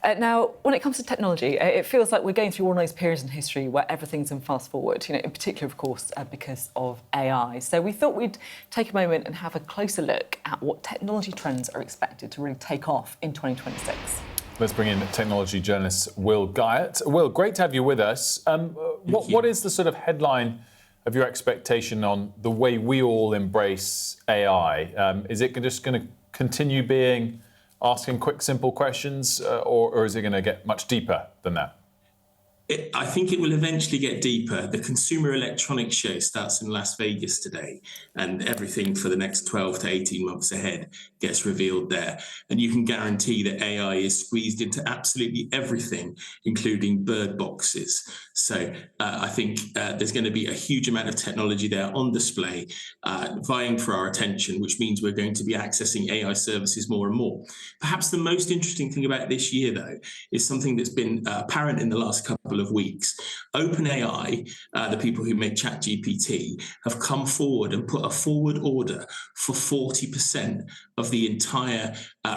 Now, when it comes to technology, it feels like we're going through one of those periods in history where everything's in fast forward, in particular, of course, because of AI. So we thought we'd take a moment and have a closer look at what technology trends are expected to really take off in 2026. Let's bring in technology journalist Will Guyatt. Will, great to have you with us. What is the sort of headline of your expectation on the way we all embrace AI? Is it just going to continue being asking quick, simple questions, or is it going to get much deeper than that? I think it will eventually get deeper. The Consumer Electronics Show starts in Las Vegas today, and everything for the next 12 to 18 months ahead gets revealed there. And you can guarantee that AI is squeezed into absolutely everything, including bird boxes. So I think there's going to be a huge amount of technology there on display, vying for our attention, which means we're going to be accessing AI services more and more. Perhaps the most interesting thing about this year, though, is something that's been apparent in the last couple of weeks. OpenAI, the people who make ChatGPT, have come forward and put a forward order for 40% of the entire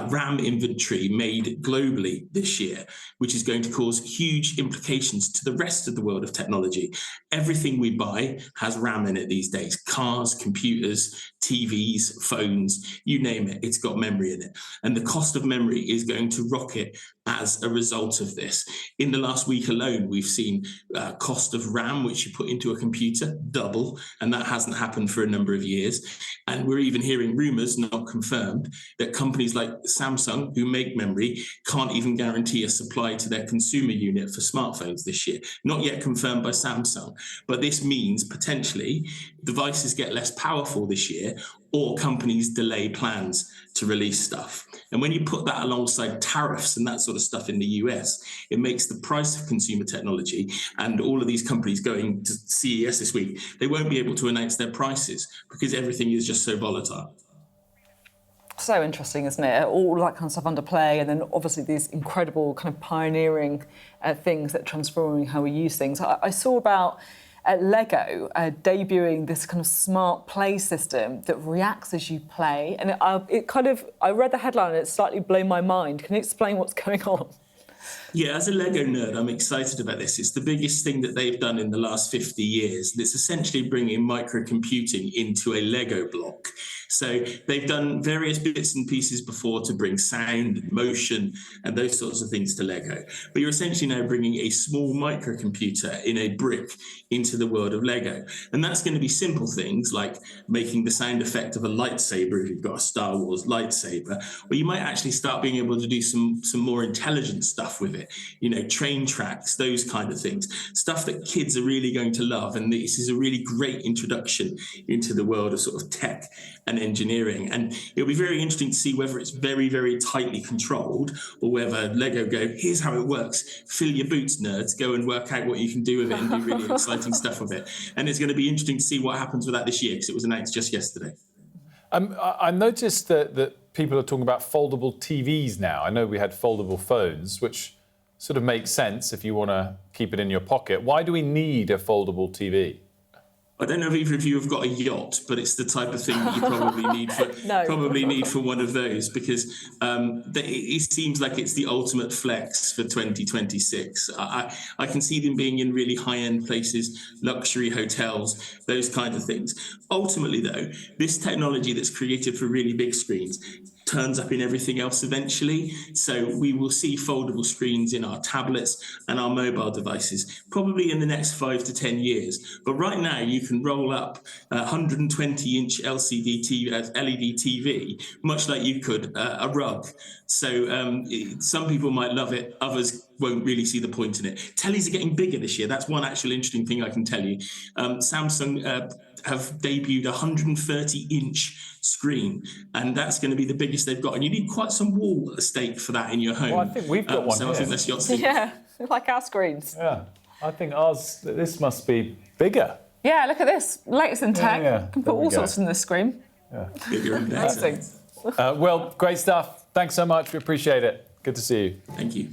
RAM inventory made globally this year, which is going to cause huge implications to the rest of the world of technology. Everything we buy has RAM in it these days. Cars, computers, TVs, phones, you name it, it's got memory in it. And the cost of memory is going to rocket as a result of this. In the last week alone, we've seen cost of RAM, which you put into a computer, double, and that hasn't happened for a number of years. And we're even hearing rumors, not confirmed, that companies like Samsung, who make memory, can't even guarantee a supply to their consumer unit for smartphones this year. Not yet confirmed by Samsung, but this means potentially devices get less powerful this year, or companies delay plans to release stuff. And when you put that alongside tariffs and that sort of stuff in the US, it makes the price of consumer technology, and all of these companies going to CES this week, they won't be able to announce their prices because everything is just so volatile. So interesting, isn't it? All that kind of stuff under play, and then obviously these incredible kind of pioneering things that are transforming how we use things. I saw about Lego debuting this kind of smart play system that reacts as you play, and I read the headline and it slightly blew my mind. Can you explain what's going on? Yeah, as a Lego nerd, I'm excited about this. It's the biggest thing that they've done in the last 50 years. It's essentially bringing microcomputing into a Lego block. So they've done various bits and pieces before to bring sound, motion, and those sorts of things to Lego. But you're essentially now bringing a small microcomputer in a brick into the world of Lego. And that's going to be simple things like making the sound effect of a lightsaber if you've got a Star Wars lightsaber, or you might actually start being able to do some more intelligent stuff with it, train tracks, those kind of things, stuff that kids are really going to love. And this is a really great introduction into the world of sort of tech and engineering. And it'll be very interesting to see whether it's very, very tightly controlled, or whether Lego go, here's how it works, fill your boots, nerds, go and work out what you can do with it and do really exciting stuff with it. And it's going to be interesting to see what happens with that this year, because it was announced just yesterday. I noticed that people are talking about foldable TVs now. I know we had foldable phones, which sort of makes sense if you want to keep it in your pocket. Why do we need a foldable TV? I don't know if either of you have got a yacht, but it's the type of thing that you probably need for need for one of those, because it seems like it's the ultimate flex for 2026. I can see them being in really high-end places, luxury hotels, those kinds of things. Ultimately, though, this technology that's created for really big screens turns up in everything else eventually. So we will see foldable screens in our tablets and our mobile devices, probably in the next 5 to 10 years. But right now, you can roll up a 120-inch LED TV, much like you could a rug. So some people might love it, others won't really see the point in it. Tellies are getting bigger this year. That's one actual interesting thing I can tell you. Samsung have debuted a 130-inch screen, and that's going to be the biggest they've got. And you need quite some wall estate for that in your home. Well, I think we've got one here. I think that's your Yeah, like our screens. Yeah, I think ours, this must be bigger. Yeah, look at this. Latest in tech. Yeah. Can put all sorts in this screen. Yeah. Bigger and better. Amazing. Well, great stuff. Thanks so much. We appreciate it. Good to see you. Thank you.